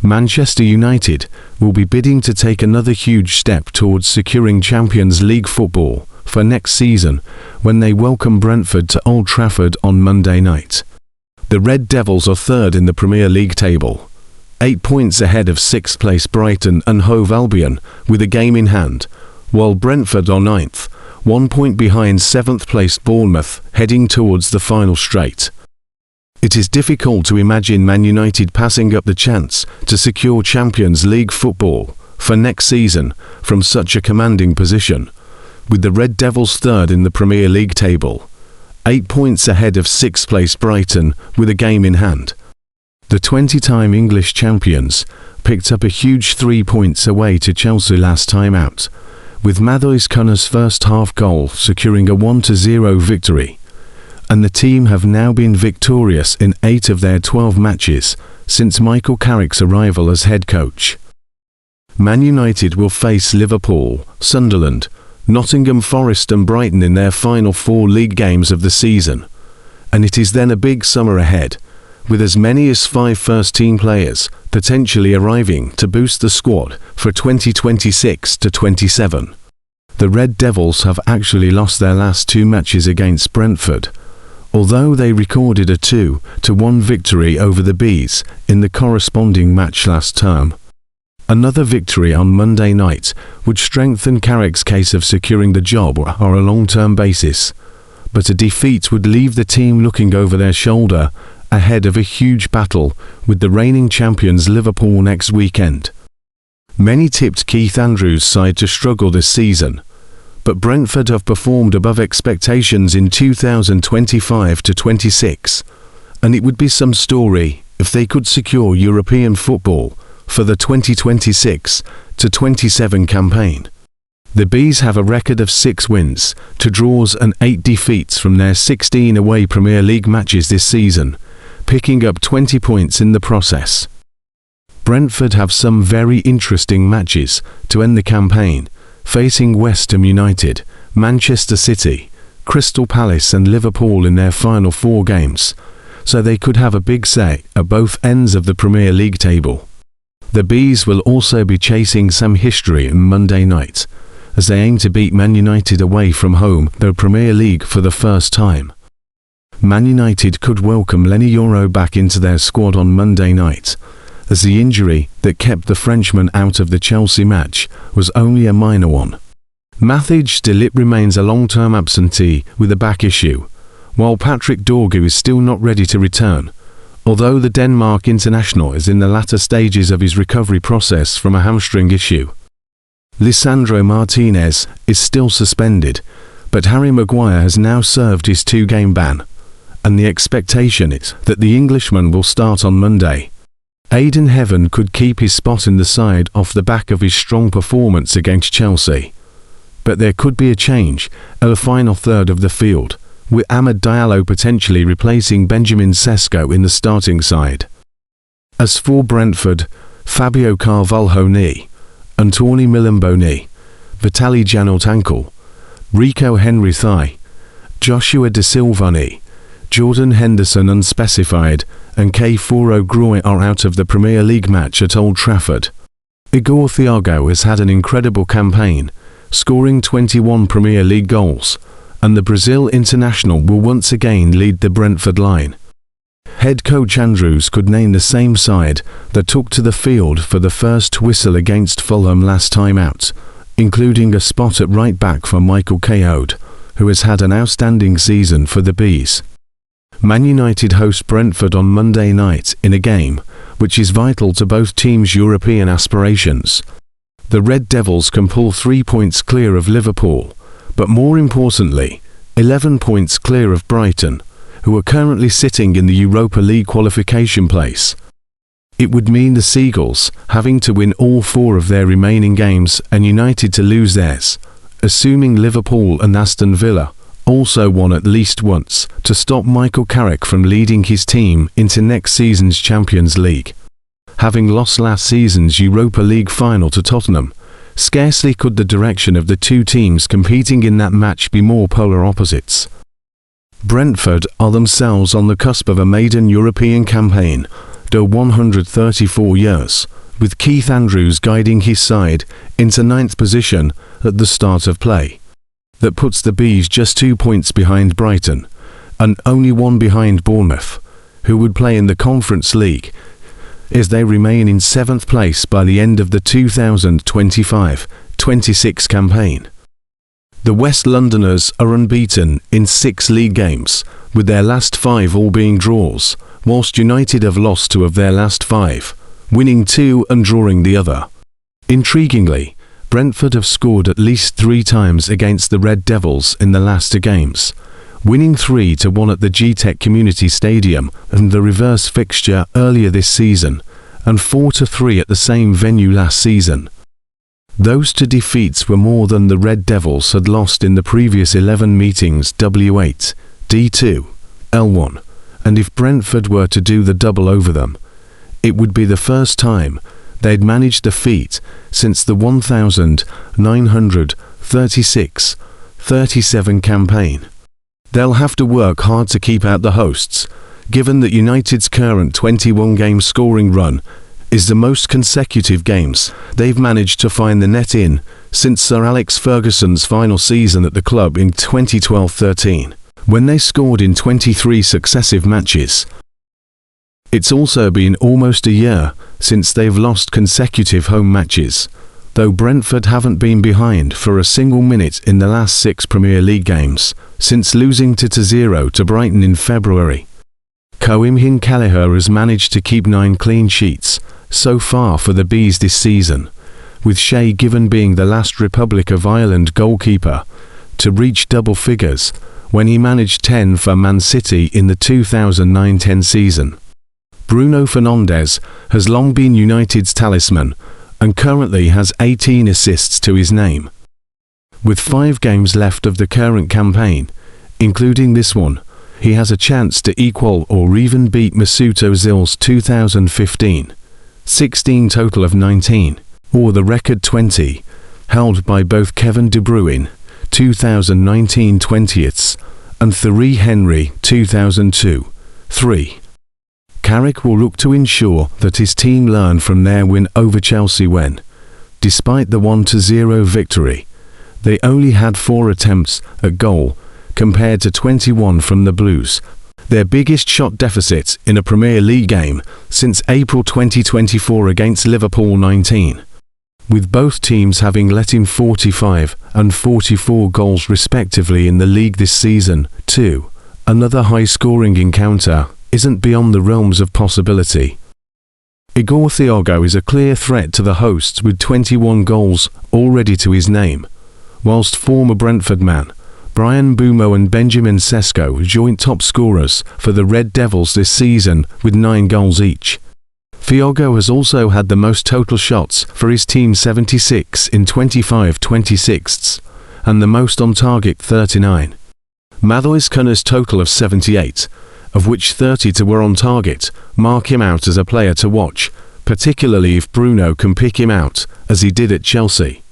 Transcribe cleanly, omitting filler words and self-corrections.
Manchester United will be bidding to take another huge step towards securing Champions League football for next season when they welcome Brentford to Old Trafford on Monday night. The Red Devils are third in the Premier League table, 8 points ahead of 6th place Brighton and Hove Albion with a game in hand, while Brentford are 9th, 1 point behind 7th place Bournemouth, heading towards the final straight. It is difficult to imagine Man United passing up the chance to secure Champions League football for next season from such a commanding position, with the Red Devils third in the Premier League table, 8 points ahead of 6th place Brighton with a game in hand. The 20-time English champions picked up a huge 3 points away to Chelsea last time out, with Matheus Cunha's first half goal securing a 1-0 victory, and the team have now been victorious in 8 of their 12 matches since Michael Carrick's arrival as head coach. Man United will face Liverpool, Sunderland, Nottingham Forest and Brighton in their final 4 league games of the season, and it is then a big summer ahead, with as many as 5 first-team players potentially arriving to boost the squad for 2026-27. The Red Devils have actually lost their last 2 matches against Brentford, although they recorded a 2-1 victory over the Bees in the corresponding match last term. Another victory on Monday night would strengthen Carrick's case of securing the job on a long-term basis, but a defeat would leave the team looking over their shoulder ahead of a huge battle with the reigning champions Liverpool next weekend. Many tipped Keith Andrews' side to struggle this season, but Brentford have performed above expectations in 2025-26, and it would be some story if they could secure European football for the 2026-27 campaign. The Bees have a record of 6 wins, 2 draws and 8 defeats from their 16 away Premier League matches this season, picking up 20 points in the process. Brentford have some very interesting matches to end the campaign, facing West Ham United, Manchester City, Crystal Palace and Liverpool in their final 4 games, so they could have a big say at both ends of the Premier League table. The Bees will also be chasing some history on Monday night, as they aim to beat Man United away from home, the Premier League, for the first time. Man United could welcome Lenny Yoro back into their squad on Monday night, as the injury that kept the Frenchman out of the Chelsea match was only a minor one. Matthijs de Ligt remains a long-term absentee with a back issue, while Patrick Dorgu is still not ready to return, although the Denmark international is in the latter stages of his recovery process from a hamstring issue. Lisandro Martinez is still suspended, but Harry Maguire has now served his 2-game ban, and the expectation is that the Englishman will start on Monday. Aidan Heaven could keep his spot in the side off the back of his strong performance against Chelsea, but there could be a change at the final third of the field, with Amad Diallo potentially replacing Benjamin Sesko in the starting side. As for Brentford, Fabio Carvalho knee, Anthony Milambo knee, Vitaly Janelt ankle, Rico Henry thigh, Joshua De Silva knee, Jordan Henderson unspecified, and K4O groin are out of the Premier League match at Old Trafford. Igor Thiago has had an incredible campaign, scoring 21 Premier League goals, and the Brazil international will once again lead the Brentford line. Head coach Andrews could name the same side that took to the field for the first whistle against Fulham last time out, including a spot at right back for Michael Caode, who has had an outstanding season for the Bees. Man United host Brentford on Monday night in a game which is vital to both teams' European aspirations. The Red Devils can pull 3 points clear of Liverpool, but more importantly, 11 points clear of Brighton, who are currently sitting in the Europa League qualification place. It would mean the Seagulls having to win all 4 of their remaining games and United to lose theirs, assuming Liverpool and Aston Villa also won at least once, to stop Michael Carrick from leading his team into next season's Champions League. Having lost last season's Europa League final to Tottenham, scarcely could the direction of the 2 teams competing in that match be more polar opposites. Brentford are themselves on the cusp of a maiden European campaign, after 134 years, with Keith Andrews guiding his side into 9th position at the start of play. That puts the Bees just 2 points behind Brighton, and only 1 behind Bournemouth, who would play in the Conference League, as they remain in 7th place by the end of the 2025-26 campaign. The West Londoners are unbeaten in 6 league games, with their last 5 all being draws, whilst United have lost 2 of their last 5, winning 2 and drawing the other. Intriguingly, Brentford have scored at least 3 times against the Red Devils in the last 2 games, winning 3-1 at the G-Tech Community Stadium and the reverse fixture earlier this season, and 4-3 at the same venue last season. Those 2 defeats were more than the Red Devils had lost in the previous 11 meetings W8, D2, L1, and if Brentford were to do the double over them, it would be the first time they'd managed the feat since the 1936-37 campaign. They'll have to work hard to keep out the hosts, given that United's current 21-game scoring run is the most consecutive games they've managed to find the net in since Sir Alex Ferguson's final season at the club in 2012-13, when they scored in 23 successive matches. It's also been almost a year since they've lost consecutive home matches, though Brentford haven't been behind for a single minute in the last 6 Premier League games, since losing 2-0 to Brighton in February. Coimhin Kelleher has managed to keep 9 clean sheets so far for the Bees this season, with Shay Given being the last Republic of Ireland goalkeeper to reach double figures when he managed 10 for Man City in the 2009-10 season. Bruno Fernandes has long been United's talisman and currently has 18 assists to his name. With 5 games left of the current campaign, including this one, he has a chance to equal or even beat Mesut Ozil's 2015-16 total of 19, or the record 20, held by both Kevin De Bruyne, 2019-20ths, and Thierry Henry, 2002-3. Carrick will look to ensure that his team learn from their win over Chelsea when, despite the 1-0 victory, they only had 4 attempts at goal compared to 21 from the Blues, their biggest shot deficit in a Premier League game since April 2024 against Liverpool 19, with both teams having let in 45 and 44 goals respectively in the league this season, too. Another high-scoring encounter isn't beyond the realms of possibility. Igor Thiago is a clear threat to the hosts with 21 goals already to his name, whilst former Brentford man Brian Mbeumo and Benjamin Sesko joint top scorers for the Red Devils this season with 9 goals each. Thiago has also had the most total shots for his team, 76 in 25-26, and the most on target, 39. Matheus Cunha's total of 78, of which 30 were on target, mark him out as a player to watch, particularly if Bruno can pick him out, as he did at Chelsea.